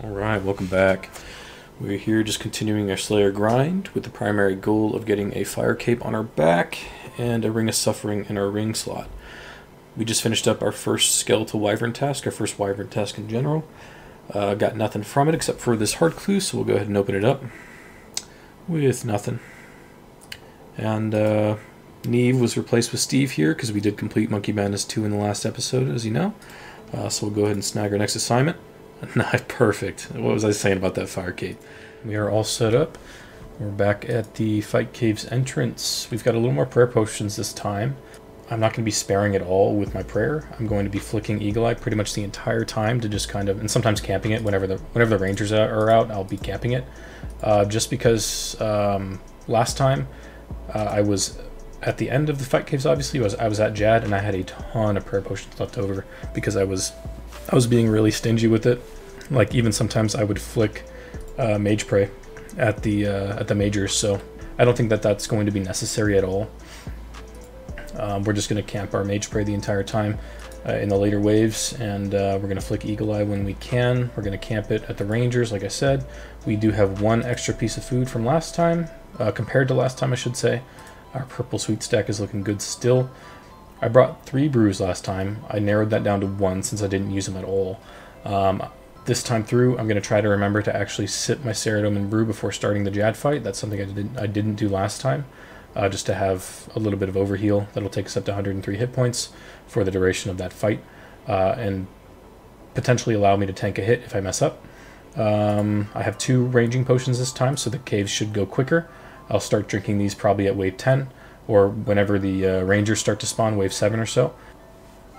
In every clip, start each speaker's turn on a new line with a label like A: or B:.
A: Alright, welcome back. We're here just continuing our Slayer grind with the primary goal of getting a fire cape on our back and a ring of suffering in our ring slot. We just finished up our first skeletal wyvern task, our first wyvern task in general. Got nothing from it except for this heart clue, so we'll go ahead and open it up with nothing. And Neve was replaced with Steve here because we did complete Monkey Madness 2 in the last episode, as you know. So we'll go ahead and snag our next assignment. Not perfect. What was I saying about that fire cape? We are all set up. We're back at the Fight Cave's entrance. We've got a little more prayer potions this time. I'm not going to be sparing at all with my prayer. I'm going to be flicking Eagle Eye pretty much the entire time to just kind of, and sometimes camping it whenever the Rangers are out. I'll be camping it, just because last time I was at the end of the Fight Caves. Obviously, I was at Jad and I had a ton of prayer potions left over because I was being really stingy with it. Like even sometimes I would flick Mage Pray at the majors, so I don't think that that's going to be necessary at all. We're just going to camp our Mage Pray the entire time in the later waves, and we're going to flick Eagle Eye when we can. We're going to camp it at the Rangers, like I said. We do have one extra piece of food from last time, compared to last time I should say. Our purple sweet stack is looking good still. I brought 3 brews last time. I narrowed that down to 1 since I didn't use them at all. This time through, I'm going to try to remember to actually sip my Ceradomin brew before starting the Jad fight. That's something I didn't do last time, just to have a little bit of overheal. That'll take us up to 103 hit points for the duration of that fight, and potentially allow me to tank a hit if I mess up. I have 2 ranging potions this time, so the caves should go quicker. I'll start drinking these probably at wave 10, or whenever the Rangers start to spawn, wave 7 or so.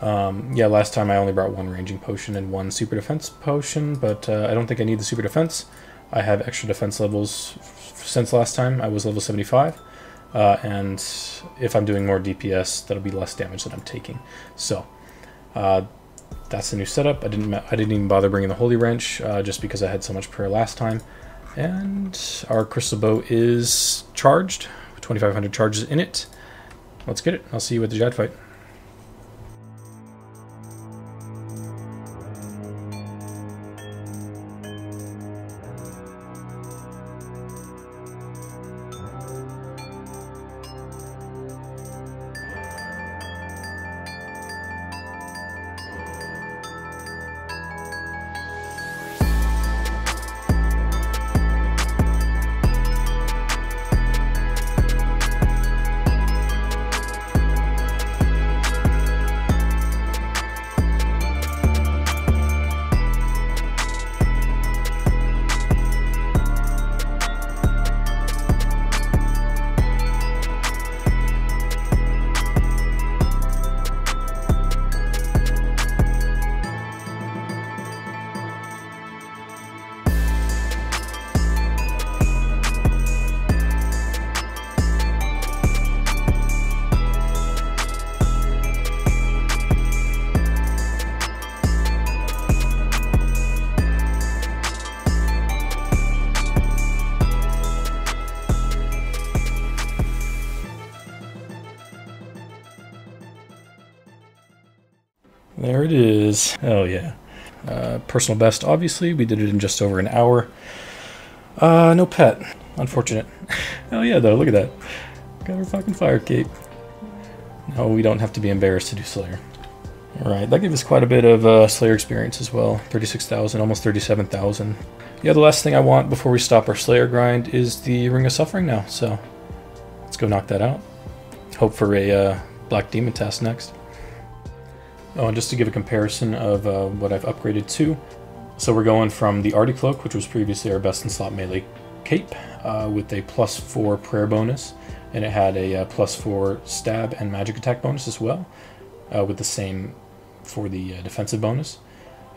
A: Yeah, last time I only brought 1 ranging potion and 1 super defense potion, but I don't think I need the super defense. I have extra defense levels since last time. I was level 75, and if I'm doing more DPS, that'll be less damage that I'm taking. So that's the new setup. I didn't even bother bringing the Holy Wrench, just because I had so much prayer last time. And our crystal bow is charged, 2,500 charges in it. Let's get it. I'll see you at the Jad fight. There it is. Oh yeah. Personal best, obviously. We did it in just over an hour. No pet. Unfortunate. Hell yeah, though. Look at that. Got our fucking fire cape. No, we don't have to be embarrassed to do Slayer. Alright, that gave us quite a bit of Slayer experience as well. 36,000, almost 37,000. Yeah, the last thing I want before we stop our Slayer grind is the Ring of Suffering now, so let's go knock that out. Hope for a Black Demon task next. Oh, and just to give a comparison of what I've upgraded to. So we're going from the Arctic Cloak, which was previously our best in slot melee cape, with a +4 prayer bonus, and it had a +4 stab and magic attack bonus as well, with the same for the defensive bonus.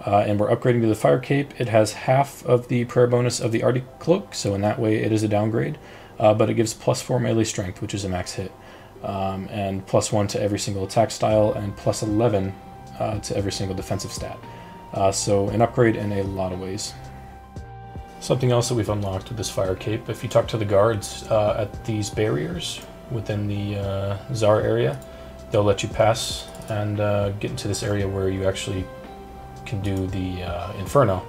A: And we're upgrading to the fire cape. It has half of the prayer bonus of the Arctic cloak, so in that way it is a downgrade, but it gives +4 melee strength, which is a max hit, and +1 to every single attack style, and +11 to every single defensive stat. So an upgrade in a lot of ways. Something else that we've unlocked with this fire cape, if you talk to the guards at these barriers within the Tsar area, they'll let you pass and get into this area where you actually can do the Inferno.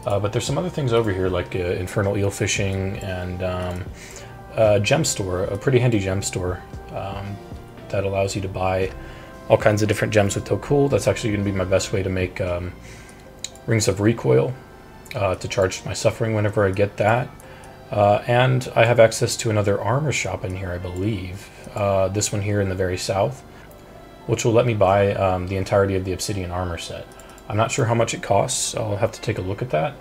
A: But there's some other things over here, like Infernal Eel Fishing and a gem store, a pretty handy gem store that allows you to buy all kinds of different gems with Tokul. That's actually going to be my best way to make Rings of Recoil to charge my Suffering whenever I get that. And I have access to another armor shop in here, I believe. This one here in the very south, which will let me buy the entirety of the Obsidian armor set. I'm not sure how much it costs. I'll have to take a look at that.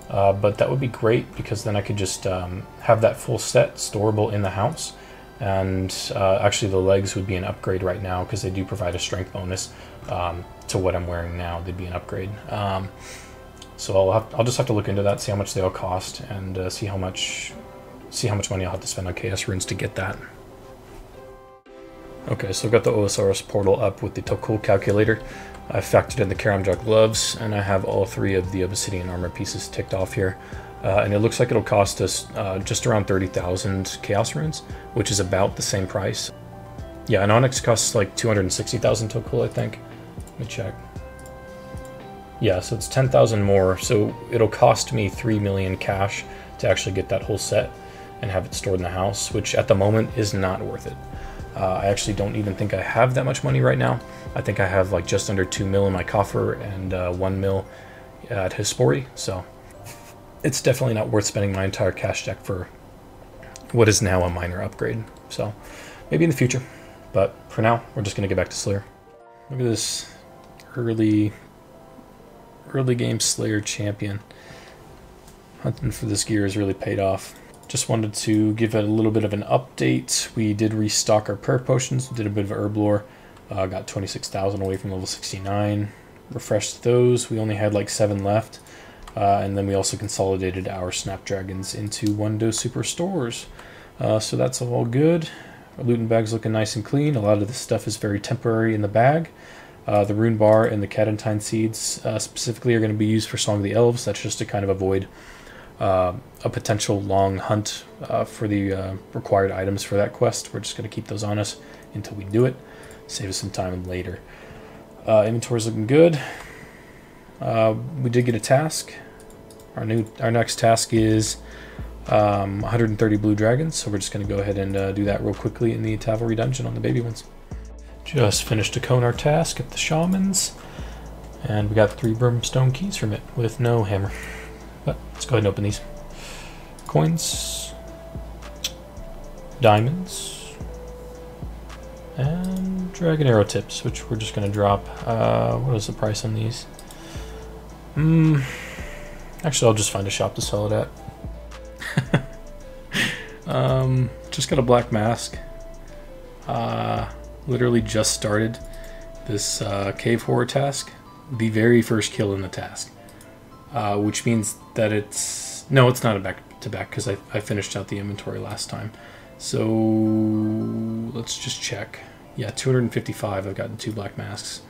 A: But that would be great, because then I could just have that full set storable in the house. And actually the legs would be an upgrade right now, because they do provide a strength bonus to what I'm wearing now. They'd be an upgrade. So I'll just have to look into that, see how much they all cost, and see how much money I'll have to spend on Chaos Runes to get that. Okay, so I've got the OSRS portal up with the Tokul calculator. I factored in the Karamja gloves, and I have all 3 of the Obsidian armor pieces ticked off here. And it looks like it'll cost us just around 30,000 Chaos Runes, which is about the same price. Yeah, an Onyx costs like 260,000 Tokul, I think. Let me check. Yeah, so it's 10,000 more, so it'll cost me 3 million cash to actually get that whole set and have it stored in the house, which at the moment is not worth it. I actually don't even think I have that much money right now. I think I have like just under 2 mil in my coffer and 1 mil at Hispori, so it's definitely not worth spending my entire cash deck for what is now a minor upgrade. So maybe in the future, but for now, we're just gonna get back to Slayer. Look at this early game Slayer champion. Hunting for this gear has really paid off. Just wanted to give it a little bit of an update. We did restock our prayer potions, we did a bit of herb lore, got 26,000 away from level 69, refreshed those. We only had like 7 left, and then we also consolidated our snapdragons into 1-dose super stores. So that's all good. Our looting bag's looking nice and clean. A lot of this stuff is very temporary in the bag. The rune bar and the Cadentine seeds specifically are going to be used for Song of the Elves. That's just to kind of avoid a potential long hunt for the required items for that quest. We're just going to keep those on us until we do it. Save us some time later. Inventory's looking good. We did get a task. Our next task is 130 blue dragons, so we're just going to go ahead and do that real quickly in the Tavalry dungeon on the baby ones. Just finished to cone our task at the shamans, and we got 3 brimstone keys from it with no hammer. But let's go ahead and open these. Coins, diamonds, and dragon arrow tips, which we're just going to drop. What is the price on these? Actually, I'll just find a shop to sell it at. Just got a black mask. Literally just started this cave horror task. The very first kill in the task. Which means that it's not a back-to-back, because I finished out the inventory last time. So let's just check. Yeah, 255. I've gotten 2 black masks.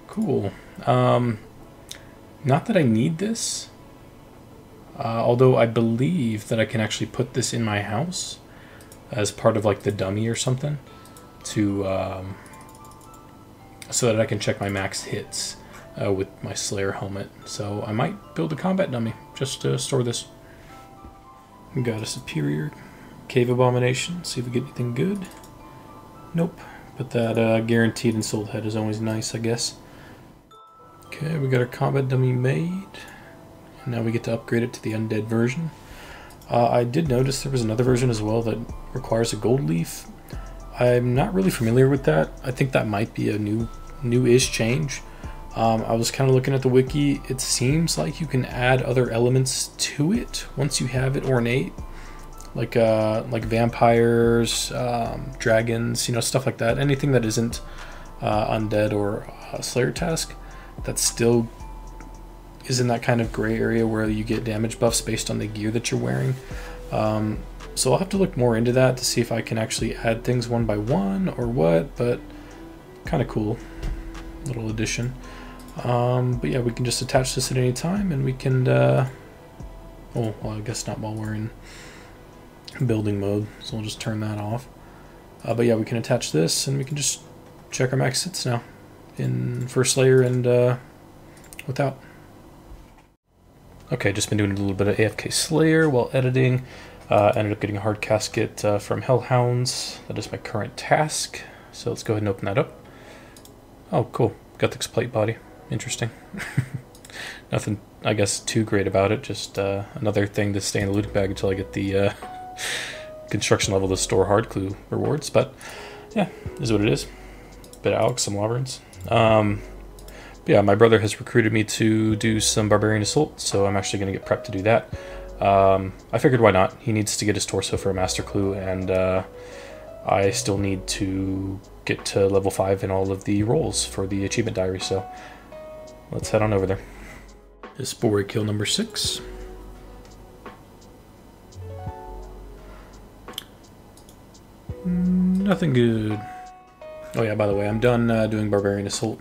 A: Cool. Not that I need this, although I believe that I can actually put this in my house as part of like the dummy or something, to so that I can check my max hits with my Slayer helmet. So I might build a combat dummy just to store this. We got a superior cave abomination. See if we get anything good. Nope. But that guaranteed and sold head is always nice, I guess. Okay, we got our combat dummy made. And now we get to upgrade it to the undead version. I did notice there was another version as well that requires a gold leaf. I'm not really familiar with that. I think that might be a new-ish change. I was kind of looking at the wiki. It seems like you can add other elements to it once you have it ornate. like vampires, dragons, you know, stuff like that. Anything that isn't undead or Slayer task, that still is in that kind of gray area where you get damage buffs based on the gear that you're wearing. So I'll have to look more into that to see if I can actually add things one by one or what, but kind of cool little addition. But yeah, we can just attach this at any time, and we can oh well, I guess not while we're in building mode, so we'll just turn that off. But yeah, we can attach this and we can just check our max hits now in first layer and without. Okay, just been doing a little bit of AFK Slayer while editing. Ended up getting a hard casket from Hellhounds. That is my current task. So let's go ahead and open that up. Oh, cool. Got this plate body. Interesting. Nothing, I guess, too great about it. Just another thing to stay in the looting bag until I get the construction level to store hard clue rewards. But yeah, is what it is. Bit of Alex, some Wyverns. But yeah, my brother has recruited me to do some Barbarian Assault, so I'm actually going to get prepped to do that. I figured why not. He needs to get his torso for a Master Clue, and I still need to get to level 5 in all of the roles for the achievement diary, so let's head on over there. This Spore kill number 6. Nothing good. Oh yeah, by the way, I'm done doing Barbarian Assault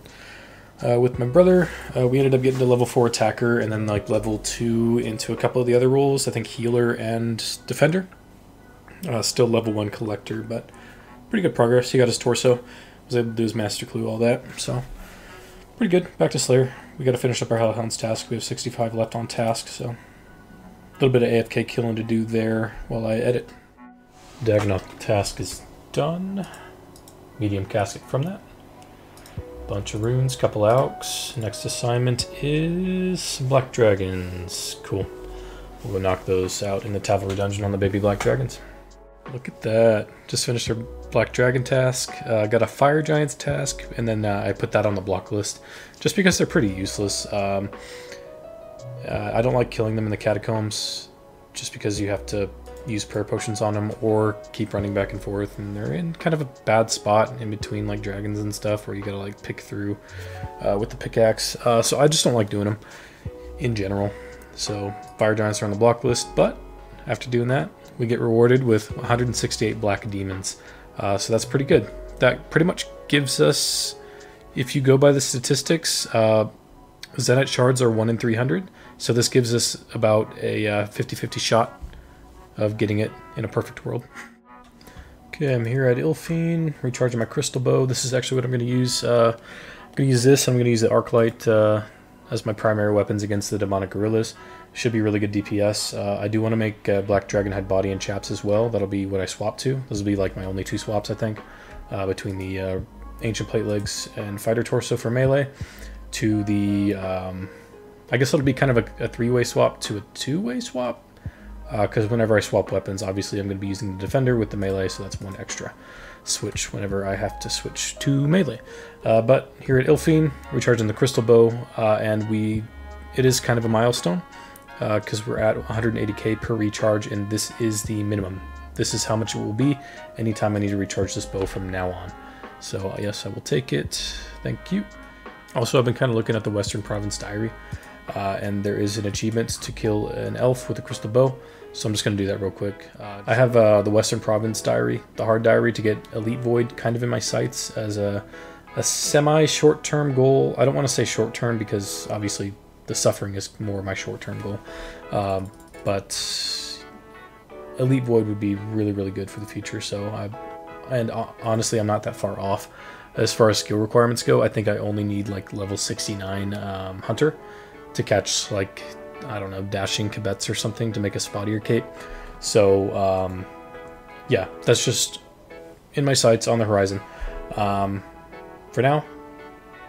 A: with my brother. We ended up getting to level 4 attacker and then like level 2 into a couple of the other roles. I think healer and defender. Still level 1 collector, but pretty good progress. He got his torso, was able to do his master clue, all that. So pretty good. Back to Slayer. We got to finish up our Hellhounds task. We have 65 left on task, so a little bit of AFK killing to do there while I edit. Dagonoth task is done. Medium casket from that. Bunch of runes, couple alks. Next assignment is Black Dragons. Cool. We'll go knock those out in the Tavalry dungeon on the baby Black Dragons. Look at that. Just finished our Black Dragon task. Got a Fire Giants task, and then I put that on the block list just because they're pretty useless. I don't like killing them in the catacombs just because you have to use prayer potions on them or keep running back and forth, and they're in kind of a bad spot in between like dragons and stuff where you gotta like pick through with the pickaxe. So I just don't like doing them in general. So Fire Giants are on the block list, but after doing that, we get rewarded with 168 black demons. So that's pretty good. That pretty much gives us, if you go by the statistics, Zenite shards are 1 in 300. So this gives us about a 50-50 shot of getting it in a perfect world. Okay, I'm here at Ilfine, recharging my crystal bow. This is actually what I'm going to use. I'm going to use this. I'm going to use the Arclight as my primary weapons against the demonic gorillas. Should be really good DPS. I do want to make Black Dragon Head body and chaps as well. That'll be what I swap to. Those will be like my only 2 swaps, I think, between the Ancient Plate Legs and Fighter Torso for melee to the, I guess it'll be kind of a 3-way swap to a 2-way swap. Because whenever I swap weapons, obviously I'm going to be using the defender with the melee, so that's 1 extra switch whenever I have to switch to melee. But here at Ilfine, recharging the crystal bow, and it is kind of a milestone because we're at 180k per recharge, and this is the minimum. This is how much it will be anytime I need to recharge this bow from now on. So yes, I will take it. Thank you. Also, I've been kind of looking at the Western Province Diary, and there is an achievement to kill an elf with a crystal bow. So I'm just going to do that real quick. I have the Western Province Diary, the hard diary, to get Elite Void kind of in my sights as a semi-short-term goal. I don't want to say short-term because obviously the suffering is more my short-term goal. But Elite Void would be really, really good for the future. So honestly, I'm not that far off. As far as skill requirements go, I think I only need like level 69 Hunter to catch like, I don't know, dashing Kibets or something to make a spottier cape. So yeah, that's just in my sights on the horizon. For now,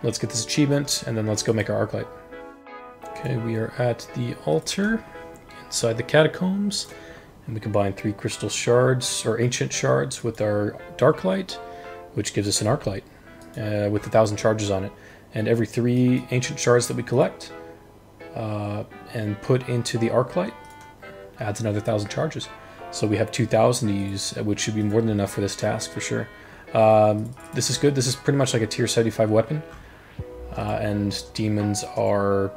A: let's get this achievement and then let's go make our Arclight. Okay, we are at the altar inside the catacombs, and we combine 3 crystal shards or ancient shards with our dark light, which gives us an Arclight with 1,000 charges on it. And every 3 ancient shards that we collect and put into the Arclight adds another 1,000 charges. So we have 2,000 to use, which should be more than enough for this task for sure. This is good. This is pretty much like a tier 75 weapon. And demons are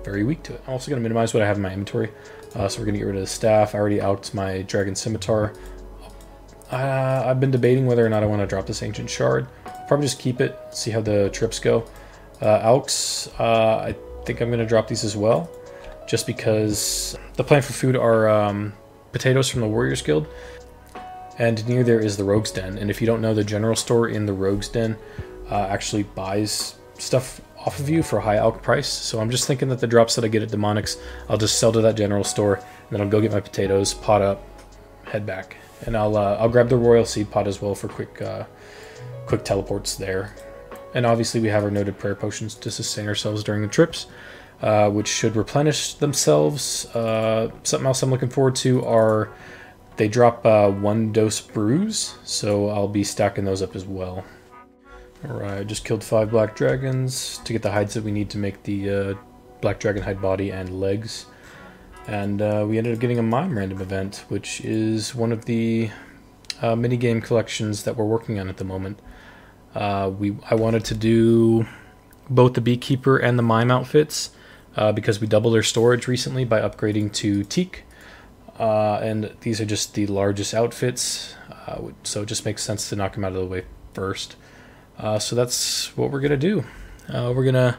A: very weak to it. I'm also going to minimize what I have in my inventory. So we're going to get rid of the staff. I already out my dragon scimitar. I've been debating whether or not I want to drop this ancient shard. I'll probably just keep it, see how the trips go. Alks, I think I'm going to drop these as well, just because the plan for food are potatoes from the Warriors Guild, and near there is the Rogue's Den. And if you don't know, the general store in the Rogue's Den actually buys stuff off of you for a high alk price. So I'm just thinking that the drops that I get at Demonics, I'll just sell to that general store, and then I'll go get my potatoes, pot up, head back. And I'll grab the Royal Seed Pot as well for quick teleports there. And obviously we have our noted prayer potions to sustain ourselves during the trips, which should replenish themselves. Something else I'm looking forward to are they drop 1 dose brews, so I'll be stacking those up as well. Alright, just killed 5 black dragons to get the hides that we need to make the black dragon hide body and legs. And we ended up getting a mime random event, which is one of the minigame collections that we're working on at the moment. I wanted to do both the beekeeper and the mime outfits because we doubled our storage recently by upgrading to teak. And these are just the largest outfits, so it just makes sense to knock them out of the way first. So that's what we're going to do. We're going to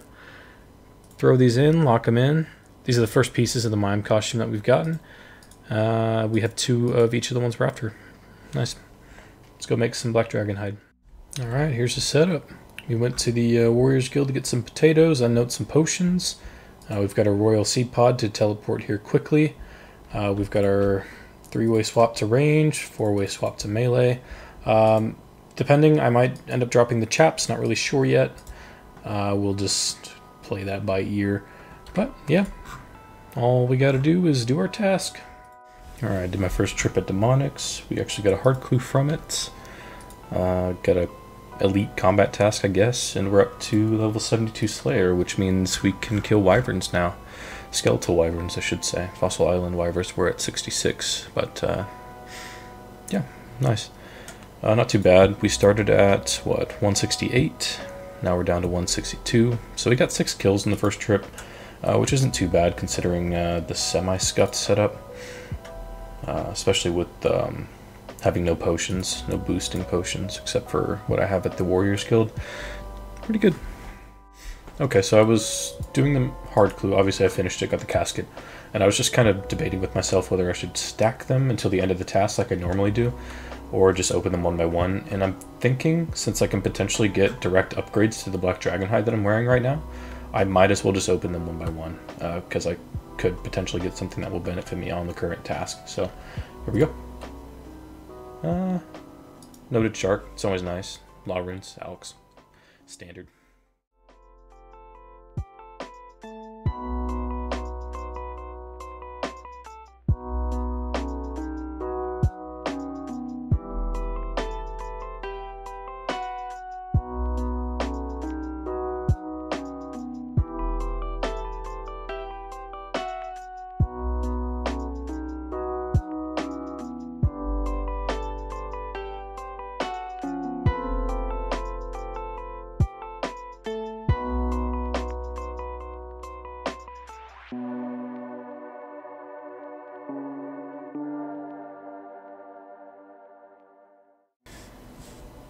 A: throw these in, lock them in. These are the first pieces of the mime costume that we've gotten. We have 2 of each of the ones we're after. Nice. Let's go make some black dragon hide. Alright, here's the setup. We went to the Warriors Guild to get some potatoes, unnote some potions. We've got our Royal Seed Pod to teleport here quickly. We've got our 3-way swap to range, 4-way swap to melee. Depending, I might end up dropping the chaps, not really sure yet. We'll just play that by ear. But yeah, all we gotta do is do our task. Alright, I did my first trip at Demonics. We actually got a hard clue from it. Got a elite combat task, I guess, and we're up to level 72 Slayer, which means we can kill wyverns now. Skeletal wyverns, I should say. Fossil Island wyverns were at 66, but yeah, nice. Not too bad. We started at, what, 168? Now we're down to 162. So we got 6 kills in the first trip, which isn't too bad considering the semi-scuffed setup. Especially with having no potions, no boosting potions, except for what I have at the Warriors Guild. Pretty good. Okay, so I was doing the hard clue. Obviously I finished it, got the casket, and I was just kind of debating with myself whether I should stack them until the end of the task like I normally do, or just open them one by one. And I'm thinking, since I can potentially get direct upgrades to the black dragon hide that I'm wearing right now, I might as well just open them one by one, because I could potentially get something that will benefit me on the current task. So here we go. Noted shark, it's always nice. Law runes, Alex, standard.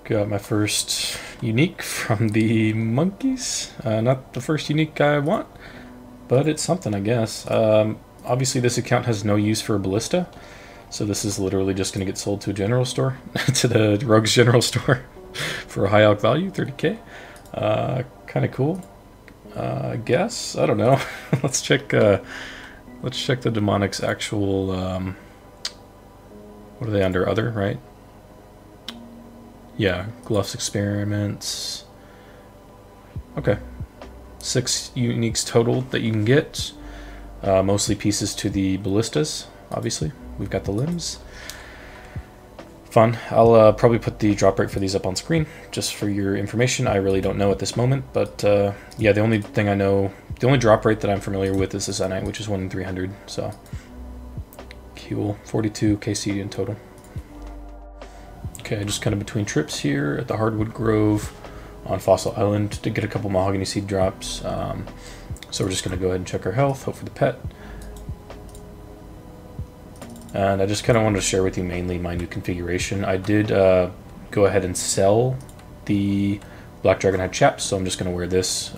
A: Got my first unique from the monkeys. Not the first unique I want, but it's something, I guess. Obviously this account has no use for a ballista, so this is literally just going to get sold to a general store, to the Rogue's general store for a high out value, 30k. Kind of cool, I guess. I don't know. Let's check the Demonics actual, what are they under? Other, right? Yeah, Gluff's experiments. Okay. 6 uniques total that you can get. Mostly pieces to the ballistas, obviously. We've got the limbs. Fun. I'll probably put the drop rate for these up on screen, just for your information. I really don't know at this moment, but yeah, the only thing I know, the only drop rate that I'm familiar with is the Zenite, which is 1 in 300, so. fuel, 42 kc in total. Okay, just kind of between trips here at the Hardwood Grove on Fossil Island to get a couple mahogany seed drops. So we're just going to go ahead and check our health, hope for the pet. And I just kind of wanted to share with you mainly my new configuration. I did go ahead and sell the Black Dragonhide chaps, so I'm just going to wear this.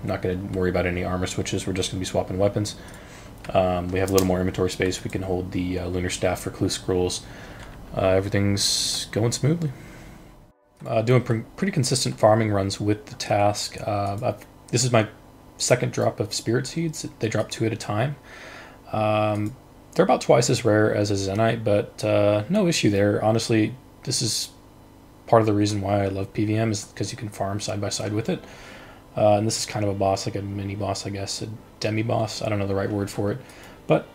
A: Not going to worry about any armor switches, we're just going to be swapping weapons. We have a little more inventory space, we can hold the Lunar Staff for Clue Scrolls. Everything's going smoothly. Doing pretty consistent farming runs with the task. This is my second drop of Spirit Seeds. They drop 2 at a time. They're about twice as rare as a Zenite, but no issue there. Honestly, this is part of the reason why I love PVM, is because you can farm side by side with it. And this is kind of a boss, like a mini boss, I guess, a demi boss. I don't know the right word for it, but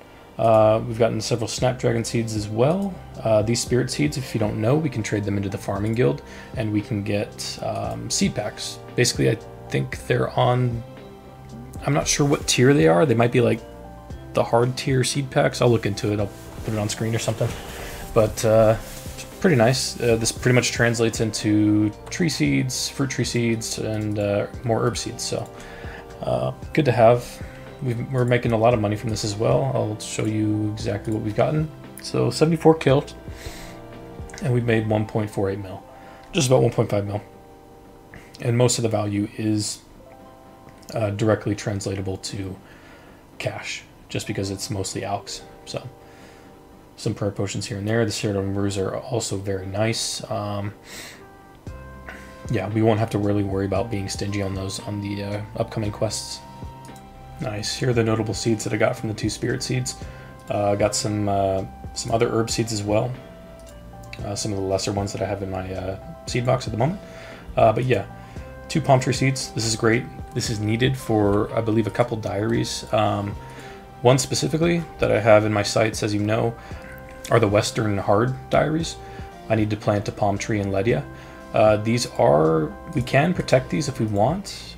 A: we've gotten several Snapdragon Seeds as well. These Spirit Seeds, if you don't know, we can trade them into the Farming Guild, and we can get seed packs. Basically, I think they're on, I'm not sure what tier they are. They might be like the hard tier seed packs. I'll look into it. I'll put it on screen or something. But it's pretty nice. This pretty much translates into tree seeds, fruit tree seeds, and more herb seeds. So good to have. We're making a lot of money from this as well. I'll show you exactly what we've gotten. So 74 kills, and we've made 1.48 mil, just about 1.5 mil. And most of the value is directly translatable to cash, just because it's mostly alks. So some prayer potions here and there. The Cyrodiil Brews are also very nice. Yeah, we won't have to really worry about being stingy on those on the upcoming quests. Nice. Here are the notable seeds that I got from the 2 Spirit Seeds. Got some other herb seeds as well. Some of the lesser ones that I have in my seed box at the moment. But yeah, 2 palm tree seeds. This is great. This is needed for, I believe, a couple diaries. One specifically that I have in my sights, as you know, are the Western Hard diaries. I need to plant a palm tree in Ledia. We can protect these if we want.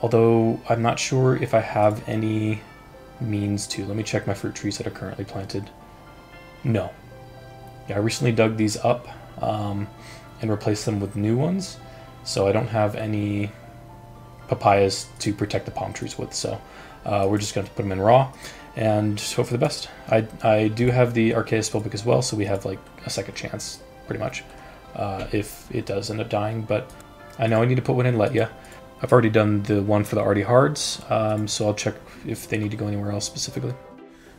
A: Although I'm not sure if I have any means to. Let me check my fruit trees that are currently planted. No. Yeah, I recently dug these up and replaced them with new ones, so I don't have any papayas to protect the palm trees with, so we're just going to put them in raw and hope for the best. I do have the Arceus Spellbook as well, so we have like a second chance, pretty much, if it does end up dying, but I know I need to put one in Letia. I've already done the one for the Arty Hards, so I'll check if they need to go anywhere else specifically.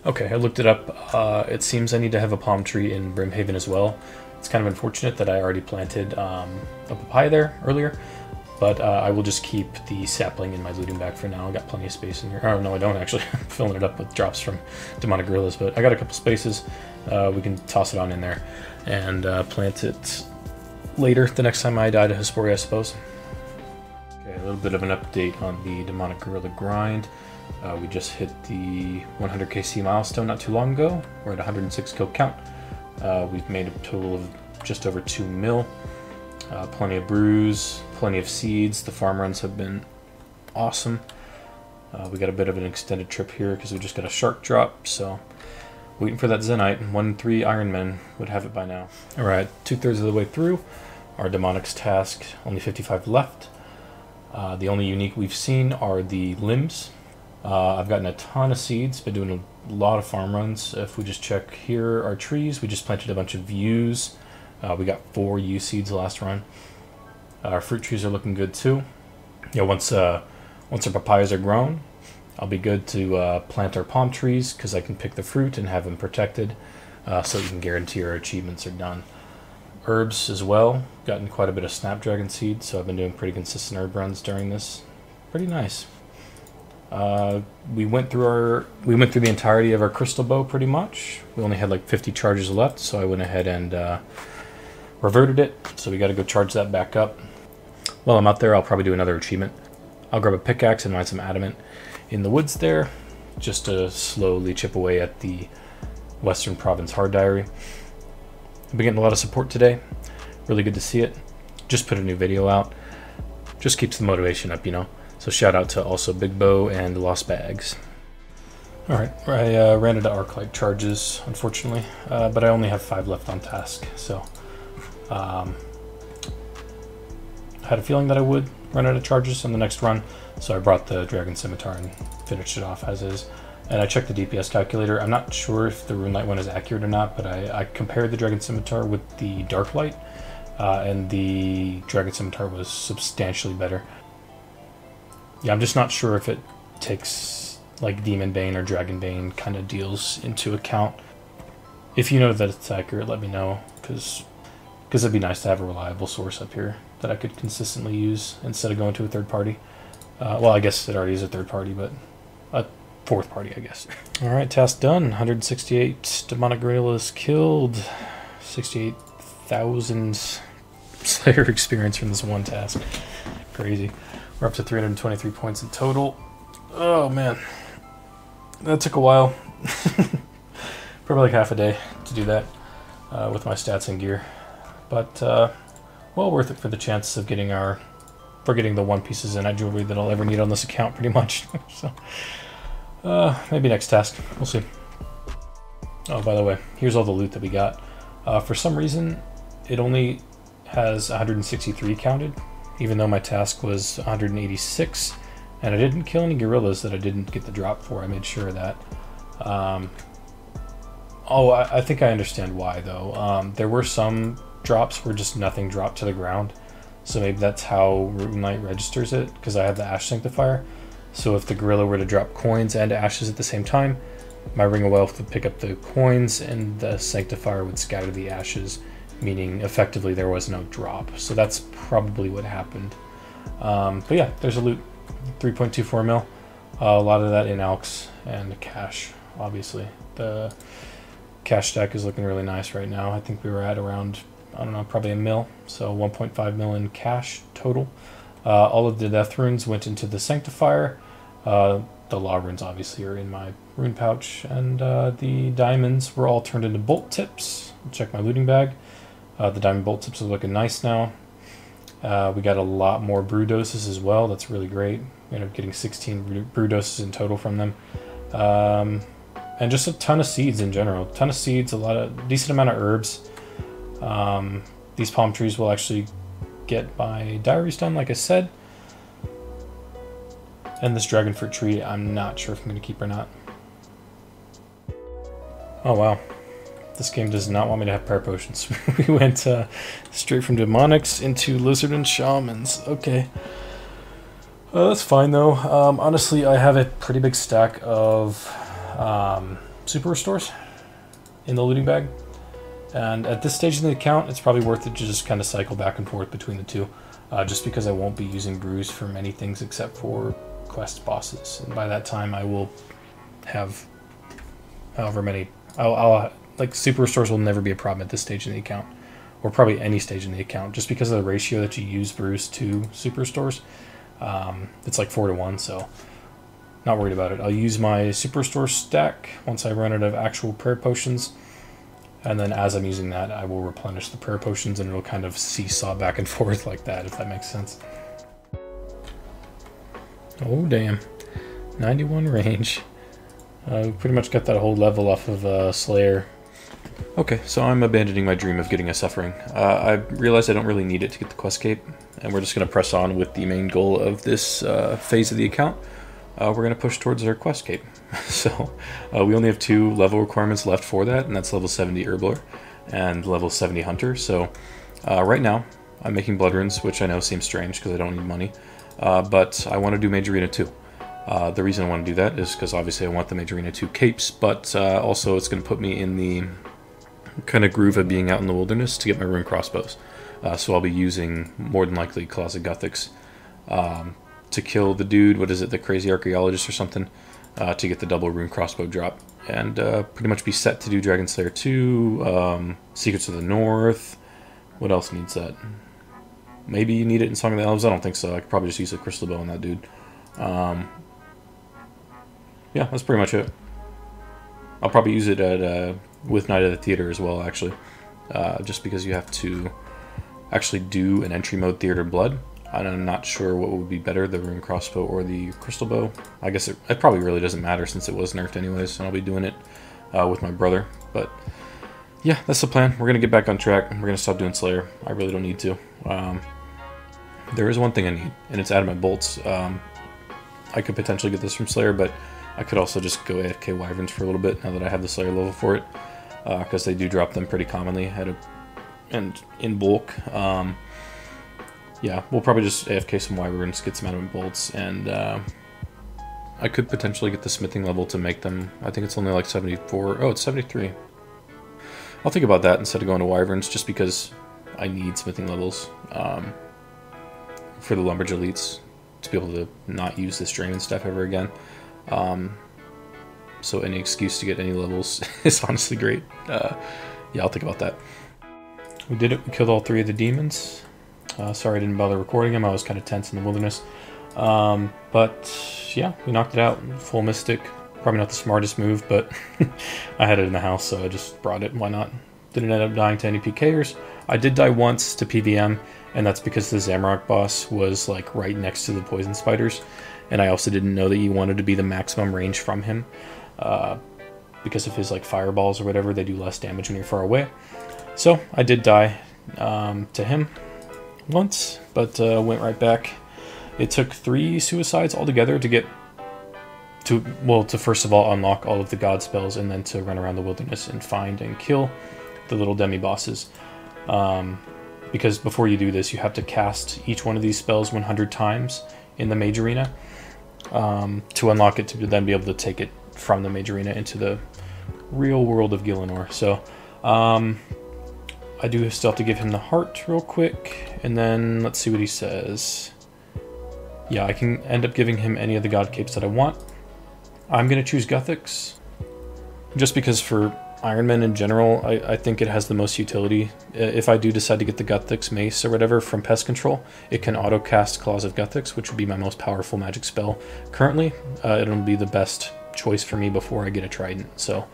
A: Okay, I looked it up. It seems I need to have a palm tree in Brimhaven as well. It's kind of unfortunate that I already planted a papaya there earlier, but I will just keep the sapling in my looting bag for now. I got plenty of space in here. Oh, no, I don't actually. I'm filling it up with drops from Demonic Gorillas, but I got a couple spaces. We can toss it on in there and plant it later, the next time I die to Hesperia, I suppose. A little bit of an update on the Demonic Gorilla grind. We just hit the 100 kc milestone not too long ago. We're at 106 kill count. We've made a total of just over 2 mil. Plenty of brews, plenty of seeds. The farm runs have been awesome. We got a bit of an extended trip here because we just got a shark drop, so waiting for that Zenite. 1-3 Ironman would have it by now. Alright, 2/3 of the way through our Demonics task, only 55 left. The only unique we've seen are the limbs. I've gotten a ton of seeds, been doing a lot of farm runs. If we just check here, our trees, we just planted a bunch of U's. We got 4 U seeds last run. Our fruit trees are looking good too. Yeah, once our papayas are grown, I'll be good to plant our palm trees because I can pick the fruit and have them protected, so you can guarantee our achievements are done. Herbs as well, gotten quite a bit of Snapdragon seeds, so I've been doing pretty consistent herb runs during this. Pretty nice. We went through the entirety of our crystal bow pretty much. We only had like 50 charges left, so I went ahead and reverted it. So we got to go charge that back up. While I'm out there, I'll probably do another achievement. I'll grab a pickaxe and mine some adamant in the woods there, just to slowly chip away at the Western Province Hard Diary. I've been getting a lot of support today. Really good to see it. Just put a new video out. Just keeps the motivation up, you know. So shout out to also Big Bow and Lost Bags. Alright, I ran into arc light charges, unfortunately, but I only have 5 left on task, so I had a feeling that I would run out of charges on the next run, so I brought the Dragon Scimitar and finished it off as is. And I checked the DPS calculator. I'm not sure if the Rune Light one is accurate or not, but I compared the Dragon Scimitar with the Dark Light, and the Dragon Scimitar was substantially better. Yeah, I'm just not sure if it takes like Demon Bane or Dragon Bane kind of deals into account. If you know that it's accurate, let me know, because it'd be nice to have a reliable source up here that I could consistently use instead of going to a third party. Well, I guess it already is a third party, but a fourth party, I guess. Alright, task done. 168 demonic gorillas killed. 68,000 Slayer experience from this one task. Crazy. We're up to 323 points in total. Oh man, that took a while. Probably like half a day to do that with my stats and gear, but well worth it for the chance of getting the one pieces in jewelry that I'll ever need on this account, pretty much. So maybe next task, we'll see. Oh, by the way, here's all the loot that we got. For some reason, it only has 163 counted, even though my task was 186. And I didn't kill any gorillas that I didn't get the drop for. I made sure of that. I think I understand why, though. There were some drops where just nothing dropped to the ground. So maybe that's how Rune Light registers it, because I have the Ash Sanctifier. So if the gorilla were to drop coins and ashes at the same time, my Ring of Wealth would pick up the coins and the Sanctifier would scatter the ashes, meaning effectively there was no drop. So that's probably what happened. But yeah, there's a loot. 3.24 mil. A lot of that in alks and cash, obviously. The cash stack is looking really nice right now. I think we were at around, I don't know, probably a mil. So 1.5 mil in cash total. All of the death runes went into the Sanctifier. The law runes obviously are in my rune pouch. And the diamonds were all turned into bolt tips. Check my looting bag. The diamond bolt tips are looking nice now. We got a lot more brew doses as well. That's really great. We ended up getting 16 brew doses in total from them. And just a ton of seeds in general. A ton of seeds, decent amount of herbs. These palm trees will actually get my diaries done, like I said. And this dragon fruit tree, I'm not sure if I'm going to keep or not. Oh wow. This game does not want me to have prayer potions. We went straight from demonics into lizard and shamans. Okay. That's fine though. Honestly, I have a pretty big stack of super restores in the looting bag. And at this stage in the account, it's probably worth it to just kind of cycle back and forth between the two. Just because I won't be using brews for many things except for quest bosses. And by that time, I will have however many... like, super restores will never be a problem at this stage in the account, or probably any stage in the account, just because of the ratio that you use brews to super restores. It's like 4 to 1, so not worried about it. I'll use my super restore stack once I run out of actual prayer potions, and then as I'm using that, I will replenish the prayer potions, and it'll kind of seesaw back and forth like that, if that makes sense. Oh damn, 91 range. We pretty much got that whole level off of Slayer. Okay, so I'm abandoning my dream of getting a Suffering. I realized I don't really need it to get the quest cape, and we're just going to press on with the main goal of this phase of the account. We're going to push towards our quest cape. So we only have 2 level requirements left for that, and that's level 70 Herblore and level 70 Hunter. So right now, I'm making blood runes, which I know seems strange because I don't need money, but I want to do Mage Arena 2. The reason I want to do that is because obviously I want the Mage Arena 2 capes, but also it's going to put me in the kind of groove of being out in the wilderness to get my rune crossbows. So I'll be using, more than likely, Closet Gothics to kill the dude, what is it, the crazy archaeologist or something, to get the double rune crossbow drop. And pretty much be set to do Dragon Slayer 2, Secrets of the North. What else needs that? Maybe you need it in Song of the Elves? I don't think so. I could probably just use a crystal bow on that dude. Yeah, that's pretty much it. I'll probably use it at with Night of the Theater as well, actually. Just because you have to actually do an entry mode Theater Blood. I'm not sure what would be better, the rune crossbow or the crystal bow. I guess it probably really doesn't matter since it was nerfed anyways, and I'll be doing it with my brother. But yeah, that's the plan. We're going to get back on track, and we're going to stop doing Slayer. I really don't need to. There is one thing I need, and it's adamant bolts. I could potentially get this from Slayer, but I could also just go AFK Wyverns for a little bit now that I have the Slayer level for it, because they do drop them pretty commonly and in bulk. Yeah, we'll probably just AFK some Wyverns, get some adamant bolts, and I could potentially get the smithing level to make them. I think it's only like 74. Oh, it's 73. I'll think about that instead of going to Wyverns, just because I need smithing levels for the Lumberj elites to be able to not use this drain and stuff ever again. So any excuse to get any levels is honestly great. Yeah, I'll think about that. We did it. We killed all 3 of the demons. Sorry I didn't bother recording them. I was kind of tense in the wilderness. But yeah, we knocked it out. Full Mystic. Probably not the smartest move, but I had it in the house, so I just brought it. Why not? Didn't end up dying to any PKers. I did die once to PVM, and that's because the Zamorak boss was like right next to the poison spiders, and I also didn't know that you wanted to be the maximum range from him, because of his like fireballs or whatever. They do less damage when you're far away. So I did die to him once, but went right back. It took 3 suicides altogether to get to, well, to first of all unlock all of the god spells, and then to run around the wilderness and find and kill the little demi bosses. Because before you do this, you have to cast each one of these spells 100 times in the mage arena to unlock it, to then be able to take it from the mage arena into the real world of Gielinor. So I do still have to give him the heart real quick, and then let's see what he says. Yeah, I can end up giving him any of the god capes that I want. I'm going to choose Guthix, just because for Ironman in general, I think it has the most utility. If I do decide to get the Guthix mace or whatever from pest control, it can auto-cast Claws of Guthix, which would be my most powerful magic spell currently. It'll be the best choice for me before I get a Trident, so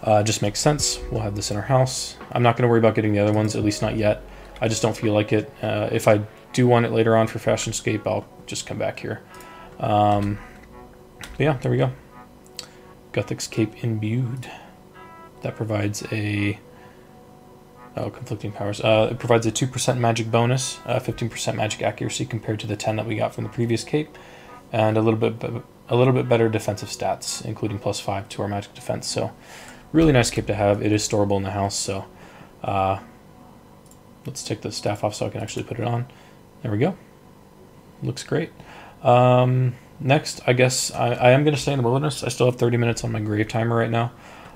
A: it just makes sense. We'll have this in our house. I'm not going to worry about getting the other ones, at least not yet. I just don't feel like it. If I do want it later on for Fashionscape, I'll just come back here. But yeah, there we go. Guthix Cape imbued. That provides a conflicting powers. It provides a 2% magic bonus, 15% magic accuracy compared to the 10 that we got from the previous cape, and a little bit better defensive stats, including +5 to our magic defense. So, really nice cape to have. It is storable in the house. So, let's take the staff off so I can actually put it on. There we go. Looks great. Next, I guess I am going to stay in the wilderness. I still have 30 minutes on my grave timer right now.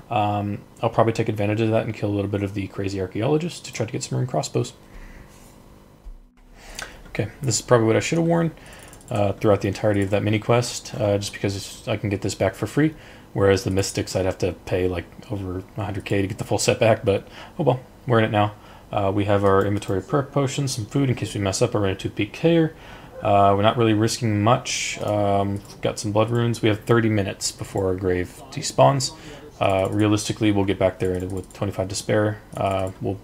A: I'll probably take advantage of that and kill a little bit of the crazy archaeologist to try to get some rune crossbows. Okay, this is probably what I should have worn throughout the entirety of that mini quest, just because I can get this back for free, whereas the mystics I'd have to pay like over 100k to get the full set back, but oh well, we're in it now. We have our inventory of perk potions, some food in case we mess up. I ran a toothpick here. We're not really risking much. Got some blood runes. We have 30 minutes before our grave despawns. Realistically, we'll get back there with 25 to spare. We'll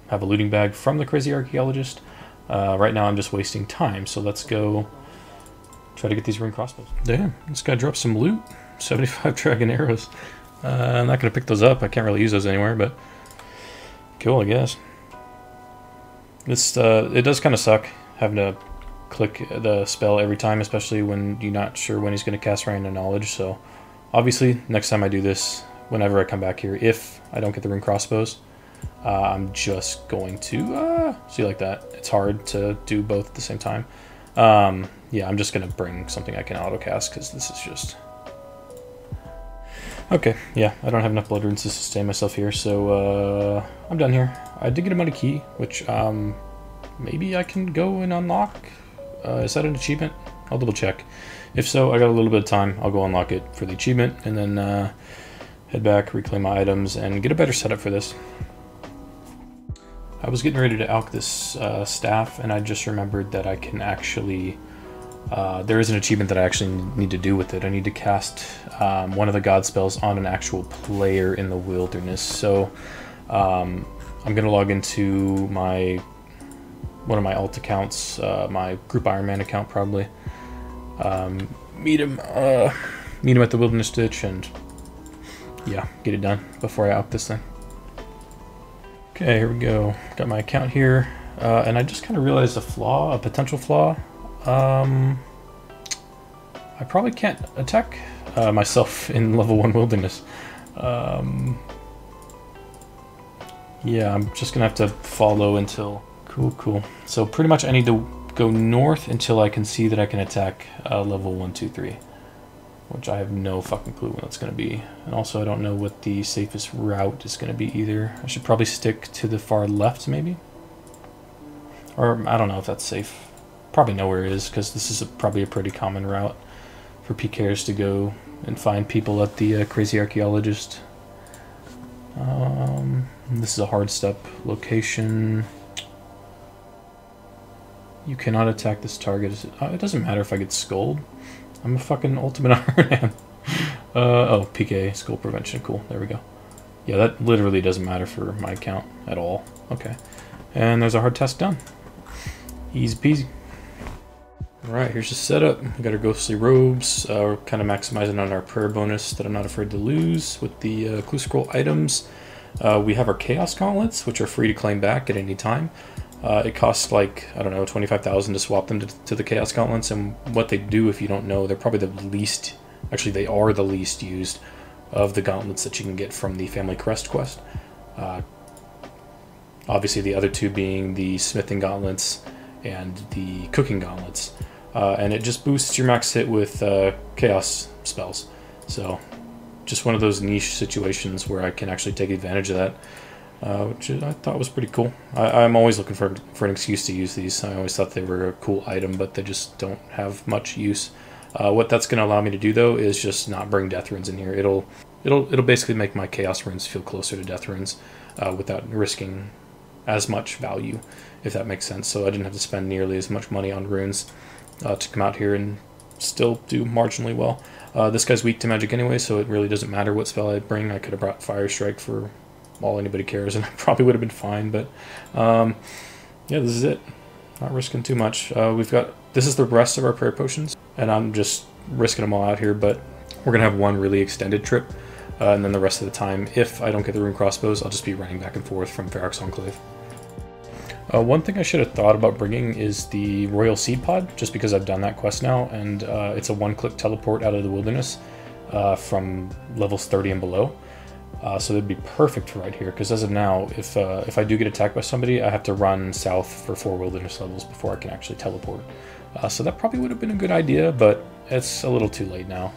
A: have a looting bag from the crazy archaeologist. Right now I'm just wasting time, so let's go try to get these rune crossbows. Damn, this guy dropped some loot. 75 dragon arrows. I'm not going to pick those up. I can't really use those anywhere, but cool, I guess. It does kind of suck having to click the spell every time, especially when you're not sure when he's going to cast Rain of Knowledge. So obviously, next time I do this, whenever I come back here, if I don't get the rune crossbows, I'm just going to see like that. It's hard to do both at the same time. Yeah, I'm just going to bring something I can auto cast because this is just... Okay, yeah, I don't have enough blood runes to sustain myself here, so I'm done here. I did get a money key, which maybe I can go and unlock. Is that an achievement? I'll double check. If so, I got a little bit of time. I'll go unlock it for the achievement, and then head back, reclaim my items, and get a better setup for this. I was getting ready to alch this staff, and I just remembered that I can actually... there is an achievement that I actually need to do with it. I need to cast one of the god spells on an actual player in the wilderness. So I'm going to log into my one of my alt accounts, my group Ironman account probably. Meet him at the wilderness ditch, and yeah, get it done before I out this thing. Okay, here we go. Got my account here, and I just kind of realized a potential flaw. I probably can't attack myself in level 1 wilderness. Yeah, I'm just gonna have to follow until... Cool. So pretty much I need to go north until I can see that I can attack level 1, 2, 3. Which I have no fucking clue when that's gonna be. And also I don't know what the safest route is gonna be either. I should probably stick to the far left maybe? Or I don't know if that's safe. Probably nowhere is, because this is probably a pretty common route for PKers to go and find people at the Crazy Archaeologist. This is a hard step location. You cannot attack this target. It doesn't matter if I get skulled. I'm a fucking ultimate Ironman. Oh, PK, skull prevention. Cool, there we go. Yeah, that literally doesn't matter for my account at all. Okay. And there's a hard test done. Easy peasy. Alright, here's the setup. We got our ghostly robes. We're kind of maximizing on our prayer bonus that I'm not afraid to lose with the clue scroll items. We have our chaos gauntlets, which are free to claim back at any time. It costs like, I don't know, 25,000 to swap them to the chaos gauntlets, and what they do, if you don't know, they're probably the least, actually they are the least used of the gauntlets that you can get from the Family Crest quest. Obviously the other two being the smithing gauntlets and the cooking gauntlets. And it just boosts your max hit with chaos spells. So just one of those niche situations where I can actually take advantage of that, which I thought was pretty cool. I'm always looking for an excuse to use these. I always thought they were a cool item, but they just don't have much use. What that's going to allow me to do though is just not bring death runes in here. It'll basically make my chaos runes feel closer to death runes without risking as much value, if that makes sense. So I didn't have to spend nearly as much money on runes to come out here and still do marginally well. This guy's weak to magic anyway, so it really doesn't matter what spell I bring. I could have brought Fire Strike for all anybody cares, and I probably would have been fine, but yeah, this is it. Not risking too much. This is the rest of our prayer potions, and I'm just risking them all out here, but we're gonna have one really extended trip, and then the rest of the time, if I don't get the rune crossbows, I'll just be running back and forth from Ferox Enclave. One thing I should have thought about bringing is the Royal Seed Pod, just because I've done that quest now, and it's a one-click teleport out of the wilderness from levels 30 and below. So it'd be perfect for right here, because as of now, if I do get attacked by somebody, I have to run south for 4 wilderness levels before I can actually teleport. So that probably would have been a good idea, but it's a little too late now.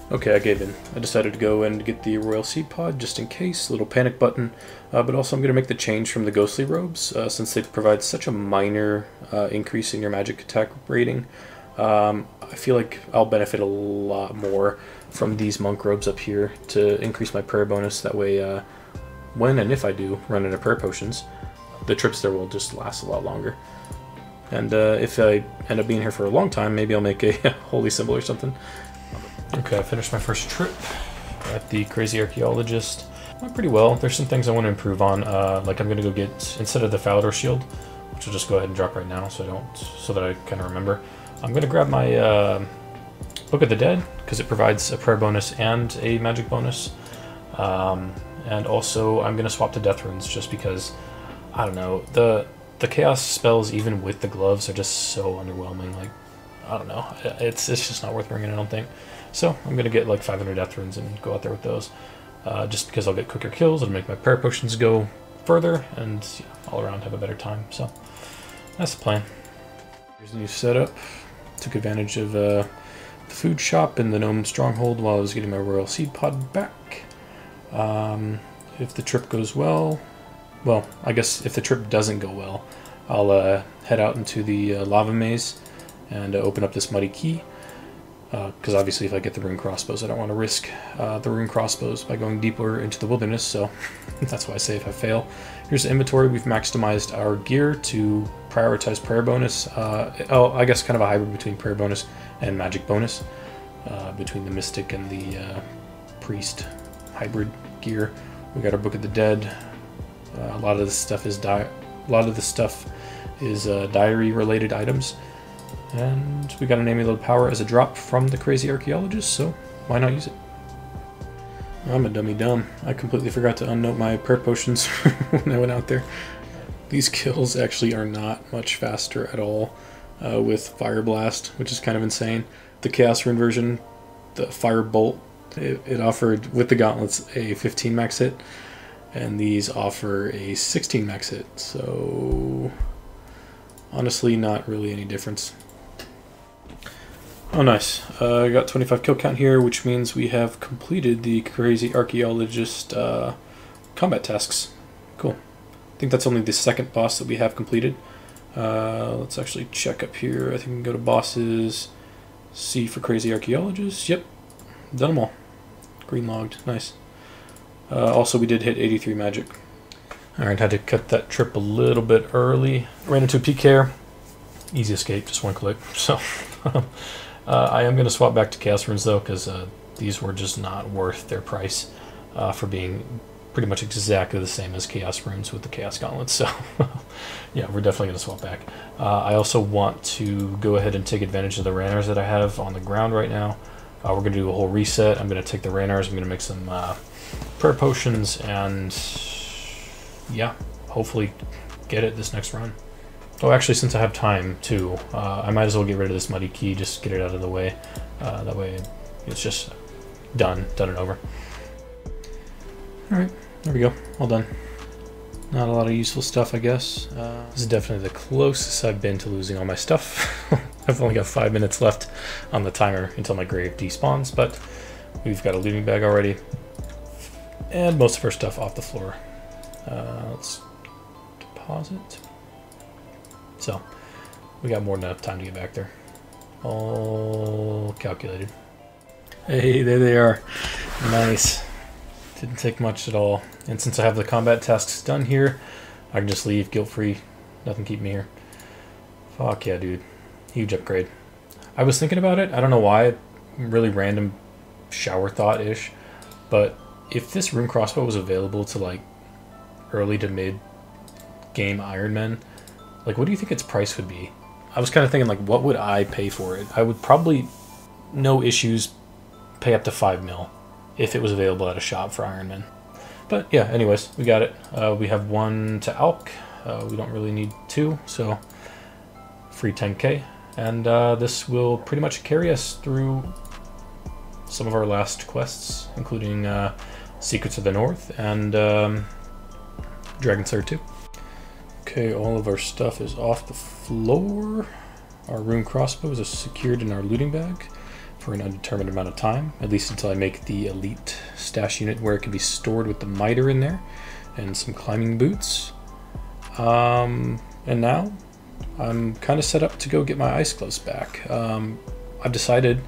A: Okay, I gave in. I decided to go and get the Royal Seed Pod just in case, little panic button, but also I'm going to make the change from the Ghostly Robes, since they provide such a minor increase in your magic attack rating. I feel like I'll benefit a lot more from these monk robes up here to increase my prayer bonus. That way, when and if I do run into prayer potions, the trips there will just last a lot longer. And if I end up being here for a long time, maybe I'll make a holy symbol or something. Okay, I finished my first trip at the Crazy Archaeologist. Went pretty well. There's some things I want to improve on. Like I'm going to go get, instead of the Falador shield, which I'll just go ahead and drop right now so that I kind of remember, I'm going to grab my Book of the Dead, because it provides a prayer bonus and a magic bonus. And also I'm going to swap to death runes just because, I don't know, the chaos spells even with the gloves are just so underwhelming. Like, I don't know, it's just not worth bringing, I don't think. So I'm going to get like 500 death runes and go out there with those. Just because I'll get quicker kills, it'll make my prayer potions go further, and all around have a better time. So that's the plan. Here's the new setup. Took advantage of the food shop in the Gnome Stronghold while I was getting my Royal Seed Pod back. If the trip goes well, I guess if the trip doesn't go well, I'll head out into the lava maze and open up this muddy key. Because obviously if I get the rune crossbows, I don't want to risk the rune crossbows by going deeper into the wilderness, so that's why I say if I fail. Here's the inventory. We've maximized our gear to prioritize prayer bonus. I guess kind of a hybrid between prayer bonus and magic bonus, between the mystic and the priest hybrid gear. We got our Book of the Dead. A lot of this stuff is diary-related items. And we got an amulet of power as a drop from the crazy archaeologist, so why not use it? I'm a dummy dumb. I completely forgot to unnote my prayer potions when I went out there. These kills actually are not much faster at all with Fire Blast, which is kind of insane. The Chaos Rune version, the Fire Bolt, it offered, with the gauntlets, a 15 max hit, and these offer a 16 max hit, so honestly not really any difference. Oh nice, I got 25 kill count here, which means we have completed the crazy archaeologist combat tasks. Cool. I think that's only the second boss that we have completed. Let's actually check up here. I think we can go to bosses, C for crazy archaeologist. Yep, done them all. Green logged, nice. Also, we did hit 83 magic. Alright, had to cut that trip a little bit early. Ran into a PK. Easy escape, just one click. So, I am going to swap back to Chaos Runes though, because these were just not worth their price for being pretty much exactly the same as Chaos Runes with the Chaos Gauntlets. So, yeah, we're definitely going to swap back. I also want to go ahead and take advantage of the Ranners that I have on the ground right now. We're going to do a whole reset. I'm going to take the Ranners, I'm going to make some prayer potions, and yeah, hopefully get it this next run. Oh, actually, since I have time too, I might as well get rid of this muddy key, just get it out of the way. That way it's just done and over. Alright, there we go, all done. Not a lot of useful stuff, I guess. This is definitely the closest I've been to losing all my stuff. I've only got 5 minutes left on the timer until my grave despawns, but we've got a looting bag already. And most of our stuff off the floor. Let's deposit. So, we got more than enough time to get back there. All calculated. Hey, there they are. Nice. Didn't take much at all. And since I have the combat tasks done here, I can just leave guilt-free. Nothing keep me here. Fuck yeah, dude. Huge upgrade. I was thinking about it. I don't know why. Really random shower thought-ish. But if this rune crossbow was available to like early to mid game Ironman, like what do you think its price would be? I was kind of thinking like what would I pay for it? I would probably, no issues, pay up to 5 mil if it was available at a shop for Ironman. But yeah, anyways, we got it. We have 1 to Alk. We don't really need 2, so free 10k. And this will pretty much carry us through some of our last quests, including Secrets of the North and Dragon Slayer 2. Okay, all of our stuff is off the floor. Our rune crossbow is secured in our looting bag for an undetermined amount of time, at least until I make the elite stash unit where it can be stored with the miter in there and some climbing boots. And now I'm kind of set up to go get my ice gloves back. I've decided,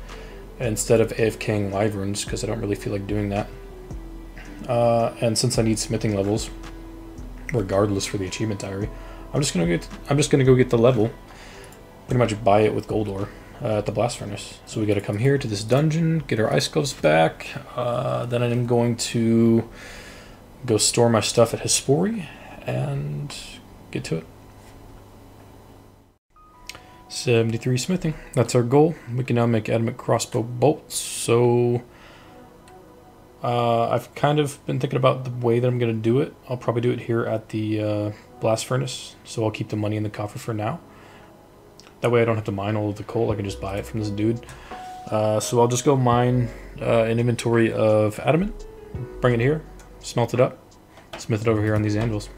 A: instead of AFKing wyverns, because I don't really feel like doing that, and since I need smithing levels regardless for the achievement diary, I'm just gonna go get the level, pretty much buy it with gold ore at the blast furnace. So we got to come here to this dungeon, get our ice gloves back. Then I'm going to go store my stuff at Hespori and get to it. 73 smithing, that's our goal. We can now make adamant crossbow bolts. So I've kind of been thinking about the way that I'm going to do it. I'll probably do it here at the blast furnace, so I'll keep the money in the coffer for now. That way I don't have to mine all of the coal, I can just buy it from this dude. So I'll just go mine an inventory of adamant, bring it here, smelt it up, smith it over here on these anvils.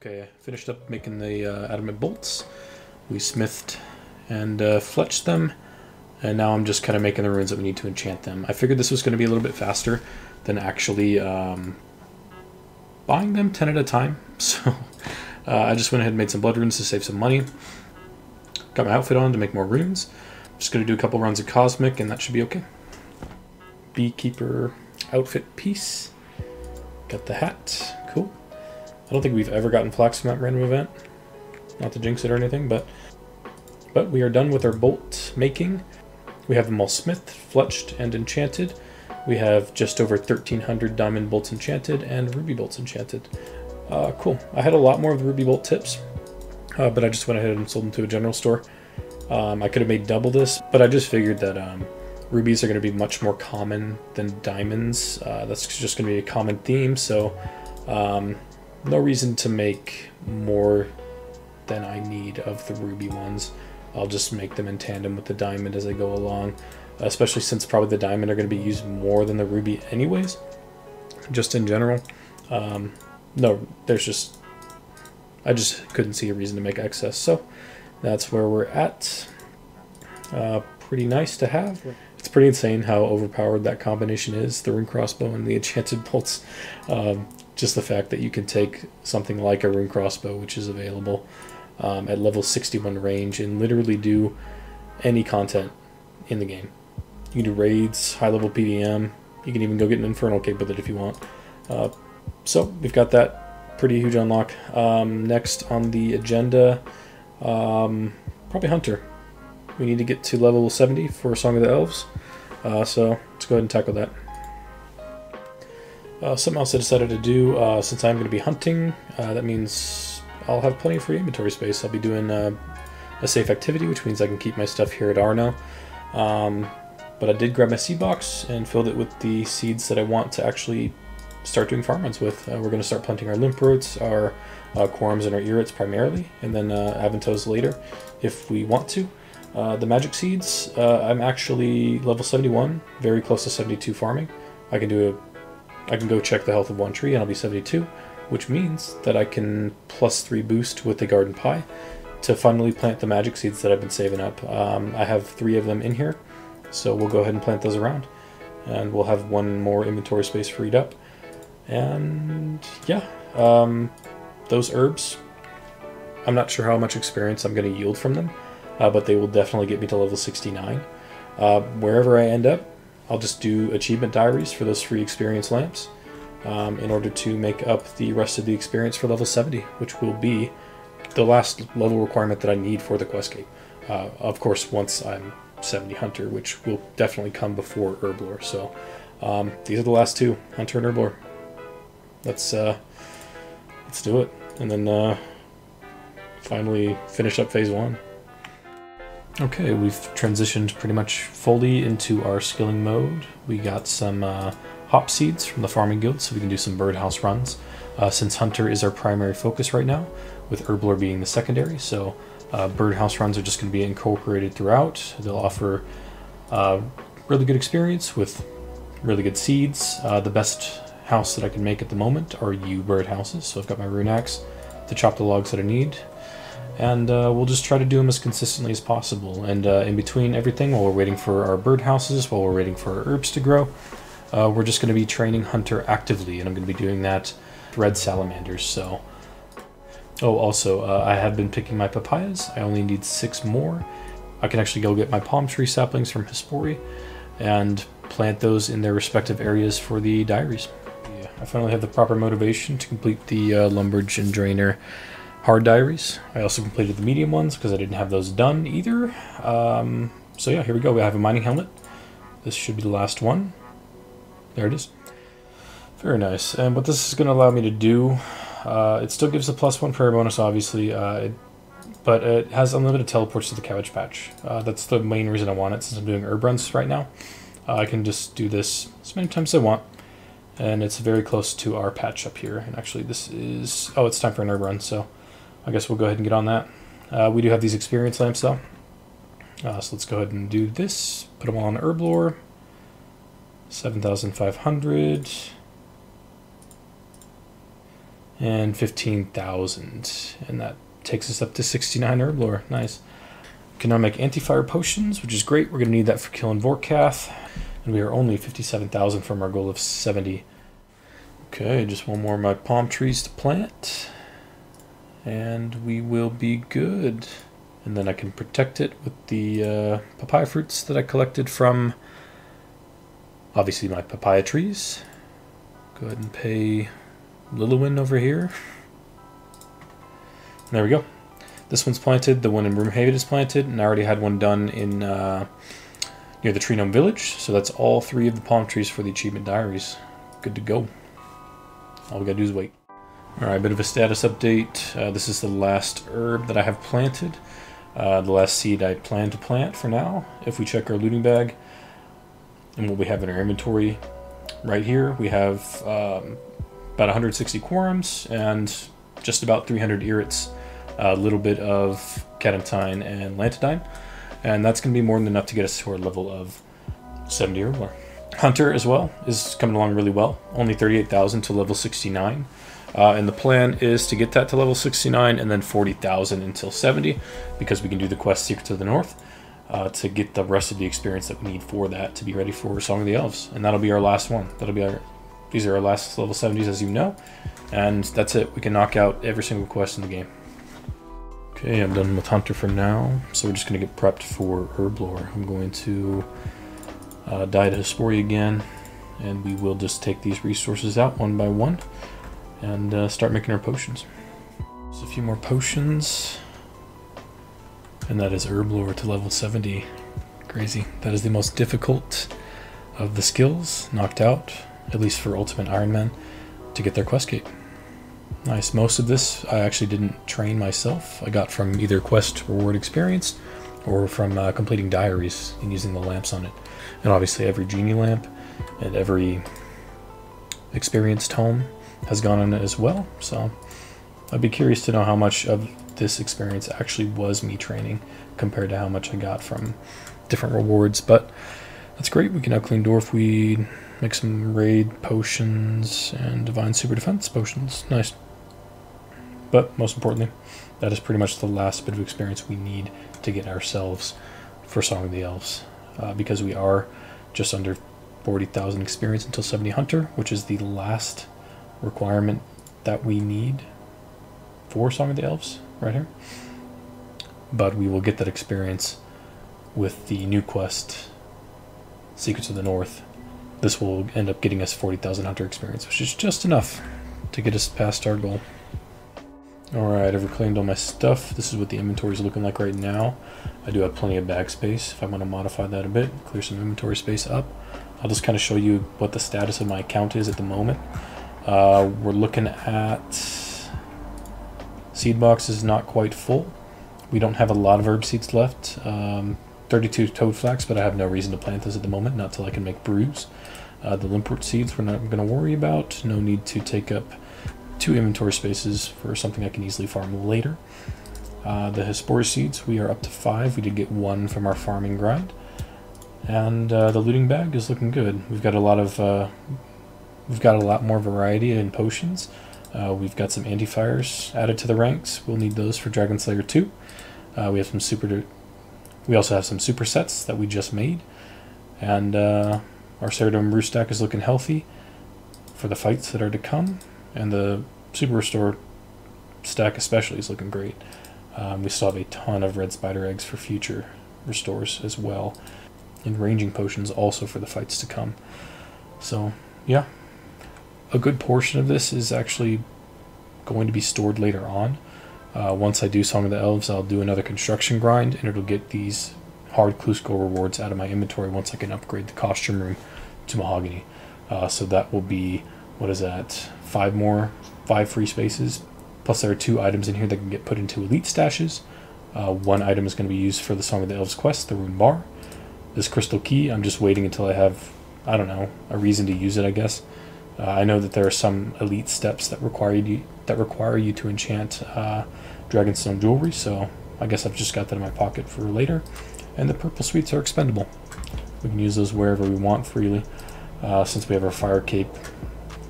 A: Okay, I finished up making the adamant bolts. We smithed and fletched them, and now I'm just kind of making the runes that we need to enchant them. I figured this was going to be a little bit faster than actually buying them 10 at a time, so I just went ahead and made some blood runes to save some money. Got my outfit on to make more runes. Just going to do a couple runs of Cosmic, and that should be okay. Beekeeper outfit piece. Got the hat. Cool. I don't think we've ever gotten flax from that random event. Not to jinx it or anything, but we are done with our bolt making. We have them all smithed, fletched, and enchanted. We have just over 1,300 diamond bolts enchanted and ruby bolts enchanted. Cool. I had a lot more of the ruby bolt tips, but I just went ahead and sold them to a general store. I could have made double this, but I just figured that rubies are going to be much more common than diamonds. That's just going to be a common theme, so no reason to make more than I need of the ruby ones. I'll just make them in tandem with the diamond as I go along, especially since probably the diamond are going to be used more than the ruby anyways, just in general. No, I just couldn't see a reason to make excess, so that's where we're at. Pretty nice to have. It's pretty insane how overpowered that combination is, the rune crossbow and the enchanted bolts. Just the fact that you can take something like a rune crossbow, which is available at level 61 range, and literally do any content in the game. You can do raids, high level PDM, you can even go get an infernal cape with it if you want. So we've got that pretty huge unlock. Next on the agenda, probably Hunter. We need to get to level 70 for Song of the Elves, so let's go ahead and tackle that. Something else I decided to do, since I'm going to be hunting, that means I'll have plenty of free inventory space. I'll be doing a safe activity, which means I can keep my stuff here at Arno. But I did grab my seed box and filled it with the seeds that I want to actually start doing farm runs with. We're going to start planting our limprotes, our quorums, and our irits primarily, and then aventos later if we want to. The magic seeds, I'm actually level 71, very close to 72 farming. I can go check the health of one tree and I'll be 72, which means that I can +3 boost with the garden pie to finally plant the magic seeds that I've been saving up. I have 3 of them in here, so we'll go ahead and plant those around, and we'll have 1 more inventory space freed up. And yeah, those herbs, I'm not sure how much experience I'm going to yield from them, but they will definitely get me to level 69. Wherever I end up, I'll just do achievement diaries for those free experience lamps in order to make up the rest of the experience for level 70, which will be the last level requirement that I need for the quest cape. Of course, once I'm 70 Hunter, which will definitely come before Herblore. So these are the last 2, Hunter and Herblore. Let's do it, and then finally finish up phase 1. Okay, we've transitioned pretty much fully into our skilling mode. We got some hop seeds from the farming guild, so we can do some birdhouse runs. Since Hunter is our primary focus right now, with Herblore being the secondary, so birdhouse runs are just going to be incorporated throughout. They'll offer really good experience with really good seeds. The best house that I can make at the moment are birdhouses, so I've got my rune axe to chop the logs that I need. And we'll just try to do them as consistently as possible. And in between everything, while we're waiting for our birdhouses, while we're waiting for our herbs to grow, we're just going to be training Hunter actively, and I'm going to be doing that with red salamanders. So, oh, also, I have been picking my papayas. I only need 6 more. I can actually go get my palm tree saplings from Hespori and plant those in their respective areas for the diaries. Yeah, I finally have the proper motivation to complete the Lumberge and Drainer hard diaries. I also completed the medium ones because I didn't have those done either. So yeah, here we go. We have a mining helmet. This should be the last one. There it is. Very nice. And what this is going to allow me to do, it still gives a +1 prayer bonus, obviously, but it has unlimited teleports to the cabbage patch. That's the main reason I want it, since I'm doing herb runs right now. I can just do this as many times as I want, and it's very close to our patch up here. And actually this is, oh, it's time for an herb run, so I guess we'll go ahead and get on that. We do have these experience lamps though. So let's go ahead and do this. Put them all on Herblore. 7,500. And 15,000. And that takes us up to 69 Herblore. Nice. We can now make anti-fire potions, which is great. We're going to need that for killing Vorkath. And we are only 57,000 from our goal of 70. Okay, just 1 more of my palm trees to plant. and we will be good. And then I can protect it with the papaya fruits that I collected from, obviously, my papaya trees. Go ahead and pay Lilywin over here. There we go. This one's planted, the one in Broomhaven is planted, and I already had one done in near the Tree Gnome Village. So that's all 3 of the palm trees for the achievement diaries. Good to go. All we gotta do is wait. Alright, a bit of a status update. This is the last herb that I have planted. The last seed I plan to plant for now. If we check our looting bag and what we have in our inventory, right here we have about 160 quorums and just about 300 irits, a little bit of catentine and lantidine, and that's going to be more than enough to get us to our level of 70 herb lore. Hunter as well is coming along really well, only 38,000 to level 69. And the plan is to get that to level 69 and then 40,000 until 70, because we can do the quest Secrets of the North to get the rest of the experience that we need for that to be ready for Song of the Elves. And that'll be our last one. That'll be these are our last level 70s, as you know. And that's it. We can knock out every single quest in the game. Okay, I'm done with Hunter for now. So we're just going to get prepped for Herb Lore. I'm going to die to Hesperia again. And we will just take these resources out one by one and start making our potions. Just a few more potions, and that is Herb Lore to level 70. Crazy. That is the most difficult of the skills knocked out, at least for Ultimate Ironman, to get their quest gate. Nice. Most of this I actually didn't train myself. I got from either quest reward experience or from completing diaries and using the lamps on it. And obviously every genie lamp and every experience tome has gone on it as well, so I'd be curious to know how much of this experience actually was me training compared to how much I got from different rewards. But that's great. We can now clean Dwarf Weed, make some raid potions and divine super defense potions. Nice. But most importantly, that is pretty much the last bit of experience we need to get ourselves for Song of the Elves, because we are just under 40,000 experience until 70 Hunter, which is the last requirement that we need for Song of the Elves right here. But we will get that experience with the new quest Secrets of the North. This will end up getting us 40,000 Hunter experience, which is just enough to get us past our goal. Alright, I've reclaimed all my stuff. This is what the inventory is looking like right now. I do have plenty of bag space. If I want to modify that a bit, clear some inventory space up, I'll just kind of show you what the status of my account is at the moment. We're looking at seed boxes not quite full. We don't have a lot of herb seeds left. 32 toad flax, but I have no reason to plant those at the moment, not till I can make brews. The limpwort seeds we're not going to worry about. No need to take up 2 inventory spaces for something I can easily farm later. The Hesperia seeds, we are up to 5. We did get 1 from our farming grind. And the looting bag is looking good. We've got a lot more variety in potions. We've got some anti-fires added to the ranks. We'll need those for Dragon Slayer 2. We also have some supersets that we just made. And our Ceridome brew stack is looking healthy for the fights that are to come. And the Super Restore stack especially is looking great. We still have a ton of red spider eggs for future restores as well. And ranging potions also for the fights to come. So, yeah. A good portion of this is actually going to be stored later on. Once I do Song of the Elves, I'll do another construction grind, and it'll get these hard Klusko rewards out of my inventory once I can upgrade the costume room to mahogany. So that will be, what is that, 5 free spaces. Plus there are 2 items in here that can get put into elite stashes. 1 item is going to be used for the Song of the Elves quest, the rune bar. This crystal key, I'm just waiting until I have, I don't know, a reason to use it, I guess. I know that there are some elite steps that require you to enchant Dragonstone jewelry, so I guess I've just got that in my pocket for later. And the purple sweets are expendable. We can use those wherever we want freely. Since we have our fire cape,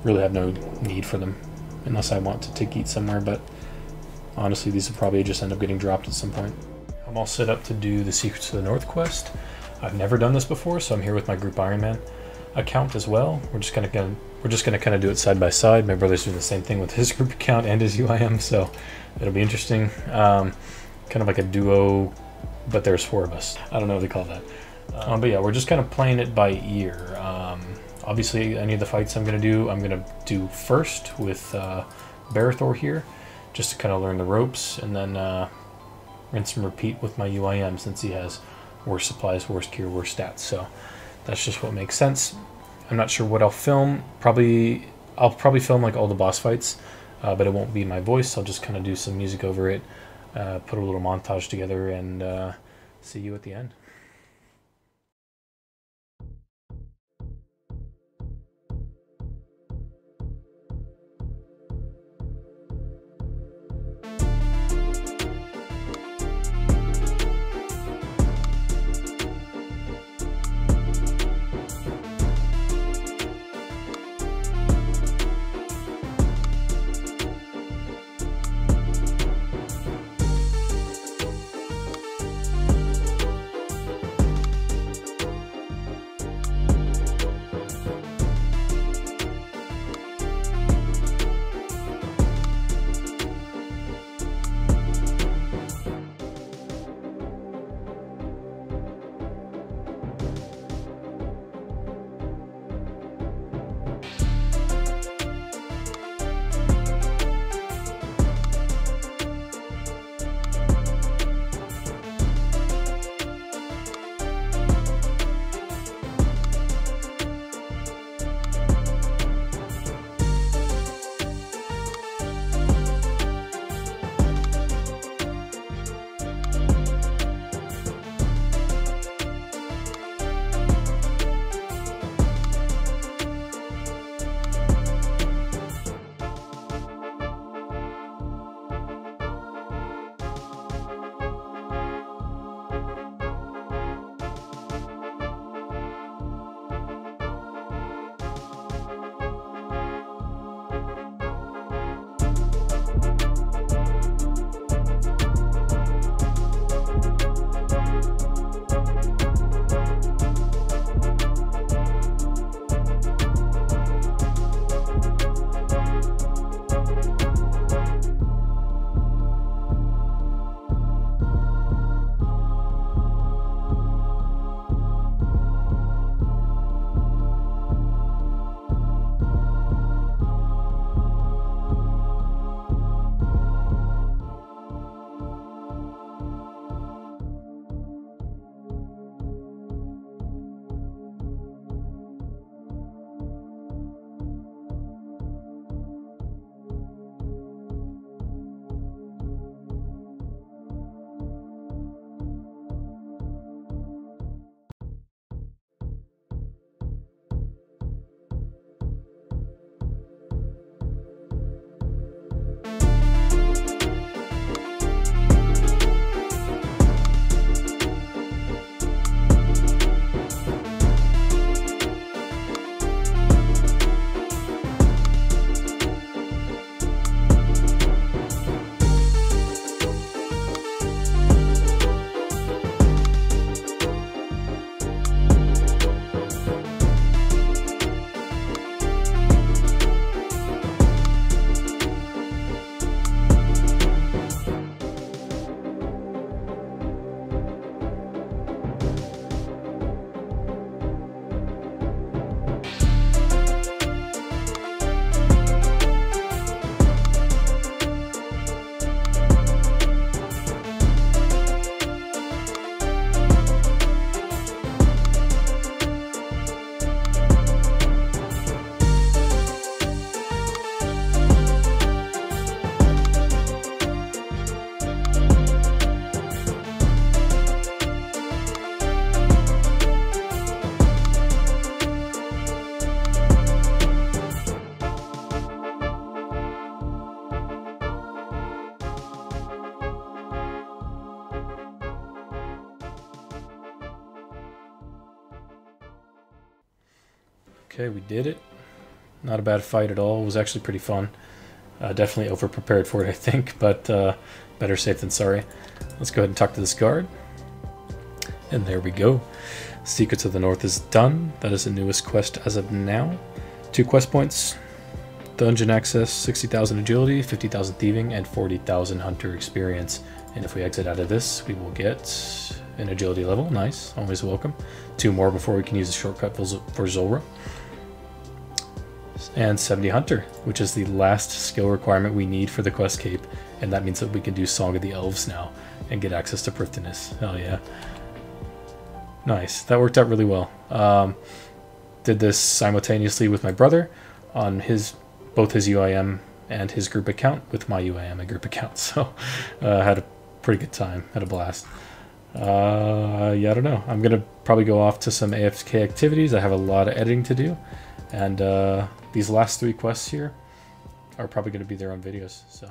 A: really have no need for them unless I want to eat somewhere, but honestly these will probably just end up getting dropped at some point. I'm all set up to do the Secrets of the North quest. I've never done this before, so I'm here with my group Ironman account as well. We're just kind of going to we're just going to kind of do it side by side. My brother's doing the same thing with his group account and his UIM, so it'll be interesting. Kind of like a duo, but there's 4 of us. I don't know what they call that. But yeah, we're just kind of playing it by ear. Obviously, any of the fights I'm going to do first with Barathor here, just to kind of learn the ropes, and then rinse and repeat with my UIM, since he has worse supplies, worse gear, worse stats. So that's just what makes sense. I'm not sure what I'll film. I'll probably film like all the boss fights, but it won't be my voice. I'll just kind of do some music over it, put a little montage together, and see you at the end. Okay, we did it. Not a bad fight at all. It was actually pretty fun. Definitely over-prepared for it, I think, but better safe than sorry. Let's go ahead and talk to this guard. And there we go. Secrets of the North is done. That is the newest quest as of now. 2 quest points, dungeon access, 60,000 agility, 50,000 thieving, and 40,000 hunter experience. And if we exit out of this, we will get an agility level. Nice, always welcome. 2 more before we can use a shortcut for Zulrah. And 70 hunter, which is the last skill requirement we need for the quest cape. And that means that we can do Song of the Elves now and get access to Prifddinas. Hell yeah. Nice, that worked out really well. Did this simultaneously with my brother on both his UIM and his group account with my UIM and group account. So had a pretty good time, had a blast. Yeah, I don't know. I'm gonna probably go off to some AFK activities. I have a lot of editing to do, and these last 3 quests here are probably gonna be their own videos. So.